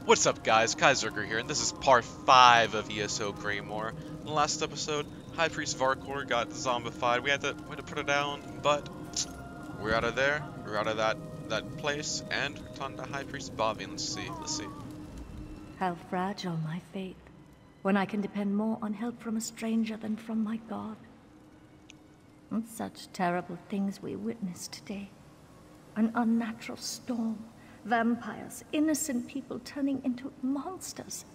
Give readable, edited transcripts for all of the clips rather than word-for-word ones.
What's up guys, Kaizerker here, and this is part 5 of ESO Greymoor. In the last episode, High Priest Varkor got zombified. We had to put it down, but we're out of there. We're out of that place, and we're talking to High Priest Bobby. Let's see. How fragile my faith, when I can depend more on help from a stranger than from my God. And such terrible things we witnessed today. An unnatural storm. Vampires, innocent people turning into monsters.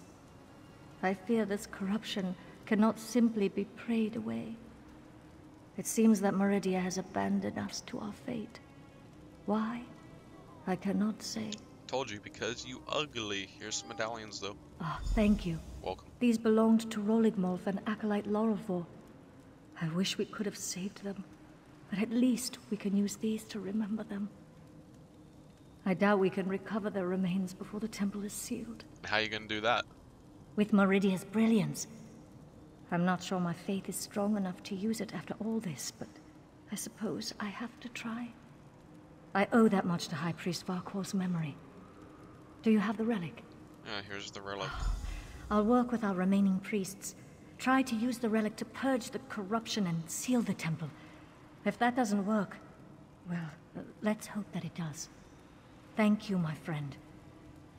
I fear this corruption cannot simply be prayed away. It seems that Meridia has abandoned us to our fate. Why? I cannot say. Told you, because you ugly. Here's some medallions though. Ah, thank you. Welcome. These belonged to Roligmolf and Acolyte Lorivor. I wish we could have saved them, but at least we can use these to remember them. I doubt we can recover their remains before the temple is sealed. How are you gonna do that? With Meridia's brilliance. I'm not sure my faith is strong enough to use it after all this, but I suppose I have to try. I owe that much to High Priest Varkor's memory. Do you have the relic? Yeah, here's the relic. I'll work with our remaining priests. Try to use the relic to purge the corruption and seal the temple. If that doesn't work, well, let's hope that it does. Thank you, my friend.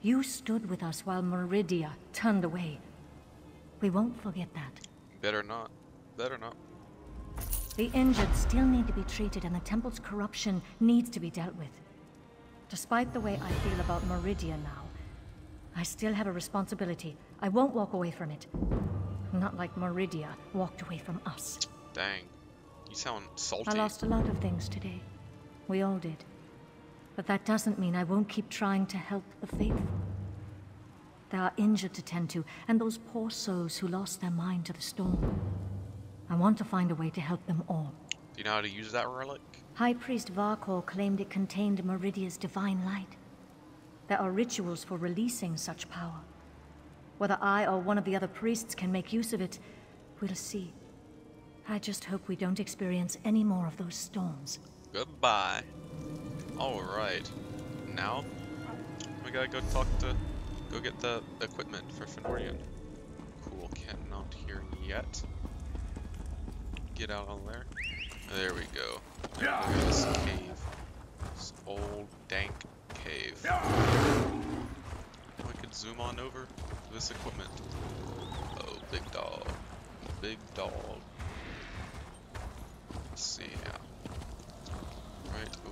You stood with us while Meridia turned away. We won't forget that. Better not. Better not. The injured still need to be treated, and the temple's corruption needs to be dealt with. Despite the way I feel about Meridia now, I still have a responsibility. I won't walk away from it. Not like Meridia walked away from us. Dang. You sound salty. I lost a lot of things today. We all did. But that doesn't mean I won't keep trying to help the faithful. There are injured to tend to, and those poor souls who lost their mind to the storm. I want to find a way to help them all. Do you know how to use that relic? High Priest Varkor claimed it contained Meridia's divine light. There are rituals for releasing such power. Whether I or one of the other priests can make use of it, we'll see. I just hope we don't experience any more of those storms. Goodbye. Alright. Now, we gotta go get the equipment for Fennorian. Cool, cannot hear yet. Get out on there. There we go. Look at this cave. This old, dank cave. I could zoom on over to this equipment. Oh, big dog. Big dog. Let's see now. Right over.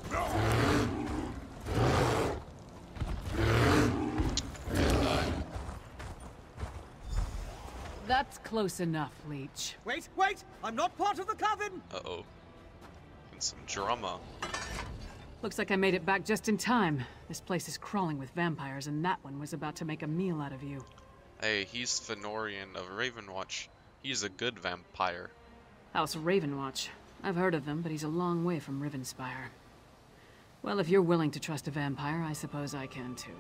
That's close enough, Leech. Wait! I'm not part of the coven! Uh-oh. And some drama. Looks like I made it back just in time. This place is crawling with vampires, and that one was about to make a meal out of you. Hey, he's Fennorian of Ravenwatch. He's a good vampire. House Ravenwatch. I've heard of them, but he's a long way from Rivenspire. Well, if you're willing to trust a vampire, I suppose I can too.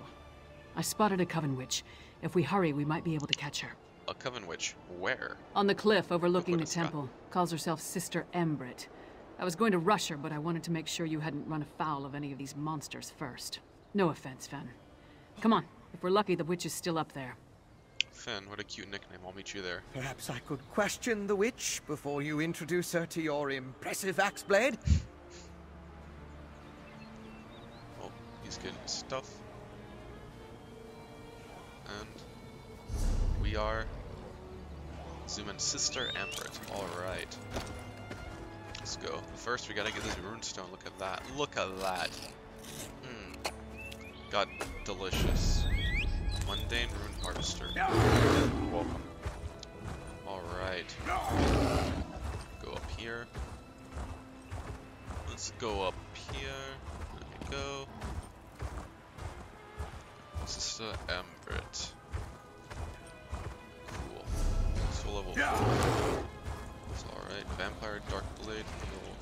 I spotted a coven witch. If we hurry, we might be able to catch her. A coven witch? Where? On the cliff overlooking the Scott. temple. Calls herself Sister Embrit. I was going to rush her, but I wanted to make sure you hadn't run afoul of any of these monsters first. No offense, Fen. Come on. If we're lucky, the witch is still up there. Finn, what a cute nickname. I'll meet you there. Perhaps I could question the witch before you introduce her to your impressive axe blade? Oh, he's getting stuff. And we are zooming Sister Embrit. Alright. Let's go. First we gotta get this runestone. Look at that. Look at that. God, delicious. Mundane Rune Harvester. Welcome. Alright. Go up here. Let's go up here. There we go. Sister Embrit. Cool. So level 4. It's alright. Vampire Dark Blade heal.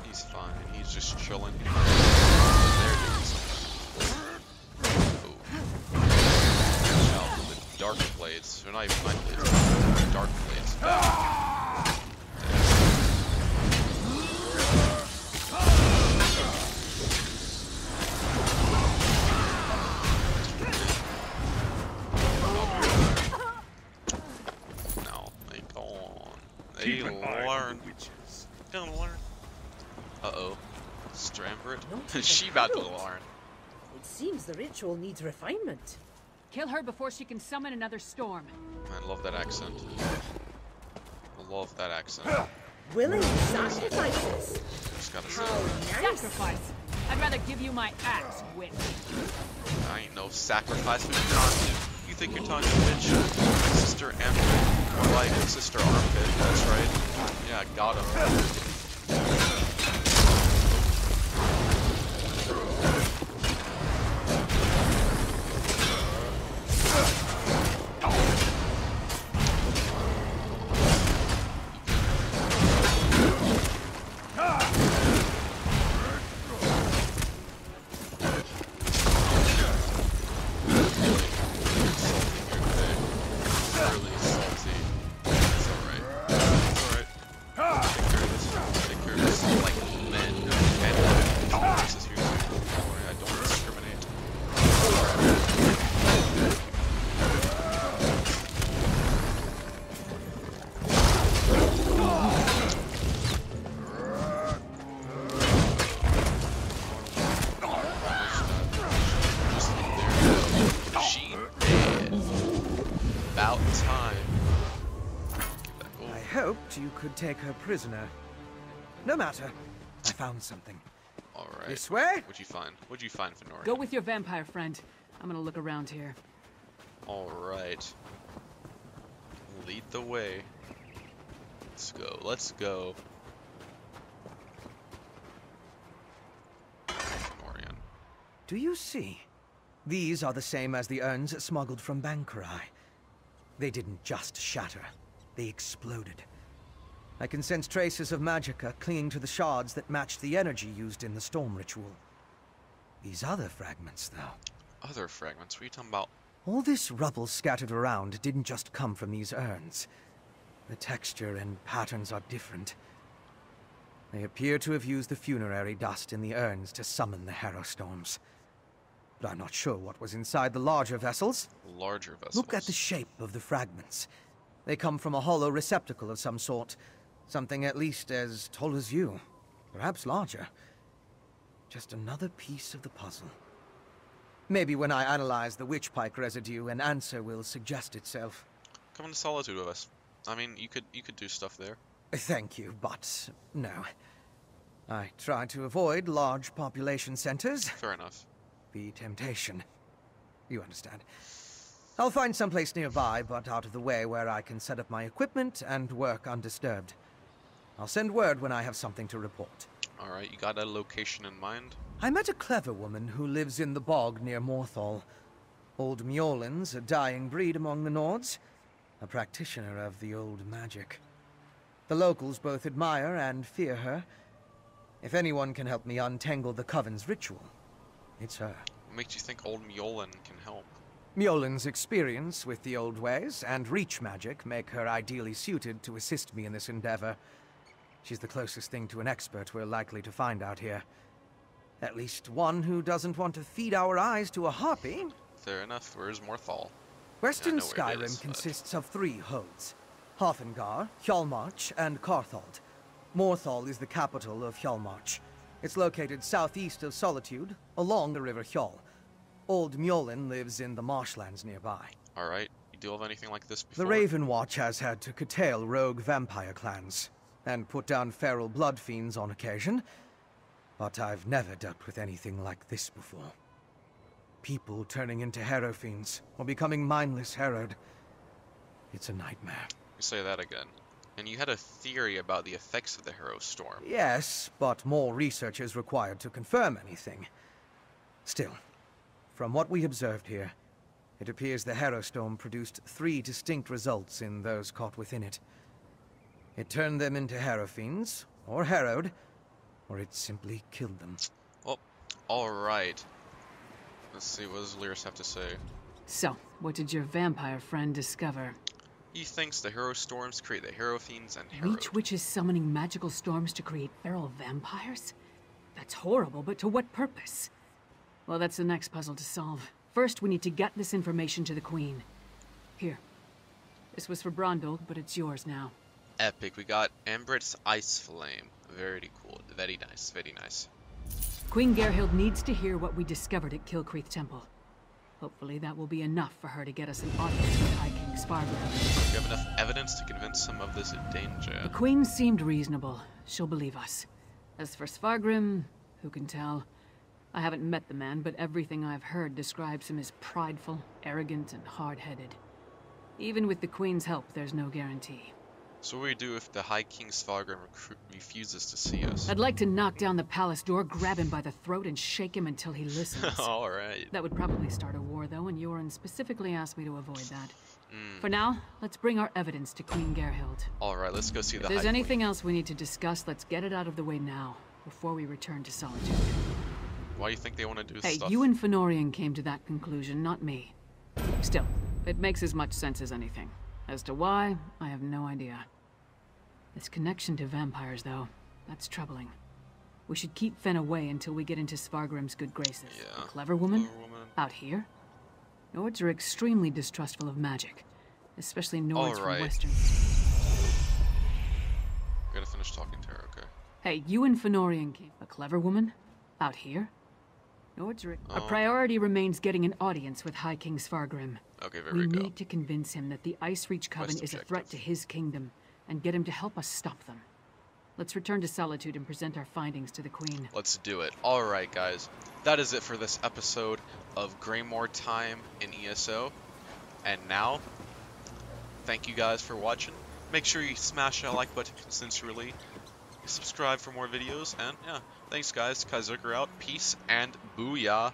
He's fine. He's just chilling. There it is. Dark blades. They're not even my blades. Dark blades. They Keep an eye on learn. the witches. Gonna learn. Uh-oh. Strambert? Not even She about to close. learn. It seems the ritual needs refinement. Kill her before she can summon another storm. I love that accent. I love that accent. Willing sacrifices. Just gotta say. How nice. Sacrifice. I'd rather give you my axe, witch. I ain't no sacrifice for you talking to. You think you're talking to bitch? Sister Amber. Or like Sister Armpit, that's right. Yeah, got him. You could take her prisoner. No matter. I found something. Alright. This way? What'd you find? What'd you find, Fennorian? Go with your vampire friend. I'm gonna look around here. Alright. Lead the way. Let's go. Let's go. Fennorian. Do you see? These are the same as the urns smuggled from Bankarai. They didn't just shatter. They exploded. I can sense traces of magicka clinging to the shards that match the energy used in the storm ritual. These other fragments, though. Other fragments? What are you talking about? All this rubble scattered around didn't just come from these urns. The texture and patterns are different. They appear to have used the funerary dust in the urns to summon the harrow storms. But I'm not sure what was inside the larger vessels. Larger vessels. Look at the shape of the fragments. They come from a hollow receptacle of some sort. Something at least as tall as you. Perhaps larger. Just another piece of the puzzle. Maybe when I analyze the witch pike residue, an answer will suggest itself. Come into Solitude with us. I mean, you could do stuff there. Thank you, but no. I try to avoid large population centers. Fair enough. The temptation. You understand. I'll find someplace nearby, but out of the way where I can set up my equipment and work undisturbed. I'll send word when I have something to report. Alright, you got a location in mind? I met a clever woman who lives in the bog near Morthal. Old Mjolin's a dying breed among the Nords, a practitioner of the old magic. The locals both admire and fear her. If anyone can help me untangle the Coven's ritual, it's her. What makes you think old Mjolin can help? Mjolin's experience with the old ways and reach magic make her ideally suited to assist me in this endeavor. She's the closest thing to an expert we're likely to find out here. At least one who doesn't want to feed our eyes to a harpy. Fair enough. Where's Morthal? Western I know where it Skyrim is, but- consists of 3 holds. Hothengar, Hjalmarch, and Carthald. Morthal is the capital of Hjalmarch. It's located southeast of Solitude, along the River Hjal. Old Mjolin lives in the marshlands nearby. Alright. You deal with anything like this before? The Raven Watch has had to curtail rogue vampire clans, and put down feral blood fiends on occasion. But I've never dealt with anything like this before. People turning into harrow fiends, or becoming mindless harrowed. It's a nightmare. You say that again. And you had a theory about the effects of the Harrow Storm. Yes, but more research is required to confirm anything. Still, from what we observed here, it appears the Harrow Storm produced 3 distinct results in those caught within it. It turned them into harrow fiends, or harrowed, or it simply killed them. Well, alright. Let's see, what does Lyris have to say? So, what did your vampire friend discover? He thinks the Harrow Storms create the Harrow Fiends and Harrowed. Reach witches summoning magical storms to create feral vampires? That's horrible, but to what purpose? Well, that's the next puzzle to solve. First, we need to get this information to the Queen. Here. This was for Brondolg, but it's yours now. Epic. We got Ambrit's Ice Flame. Very cool. Very nice. Very nice. Queen Gerhild needs to hear what we discovered at Kilcreath Temple. Hopefully that will be enough for her to get us an audience with High King Svargrim. We have enough evidence to convince him of this danger. The Queen seemed reasonable. She'll believe us. As for Svargrim, who can tell? I haven't met the man, but everything I've heard describes him as prideful, arrogant, and hard-headed. Even with the Queen's help, there's no guarantee. So what do we do if the High King Svargrim refuses to see us? I'd like to knock down the palace door, grab him by the throat, and shake him until he listens. Alright. That would probably start a war, though, and Yoren specifically asked me to avoid that. For now, let's bring our evidence to Queen Gerhild. Alright, let's go see the High If there's Queen. anything else we need to discuss, let's get it out of the way now, before we return to Solitude. Why do you think they want to do Hey, stuff? you and Fennorian came to that conclusion, not me. Still, it makes as much sense as anything. As to why, I have no idea. This connection to vampires, though, that's troubling. We should keep Fen away until we get into Svargrim's good graces. Yeah. A clever woman? Clever woman. Out here? Nords are extremely distrustful of magic. Especially Nords from Alright. Western... We gotta finish talking to her, okay. Hey, you and Fennorian came... A clever woman? Out here? Nords are... Our priority remains getting an audience with High King Svargrim. Okay, there We we go. need to convince him that the Ice Reach Coven Quest is a threat to objective. his kingdom, and get him to help us stop them. Let's return to Solitude and present our findings to the Queen. Let's do it. Alright, guys. That is it for this episode of Greymoor Time in ESO. And now, thank you guys for watching. Make sure you smash that like button sincerely. Subscribe for more videos. And yeah, thanks guys. Kaizuker out. Peace and booyah.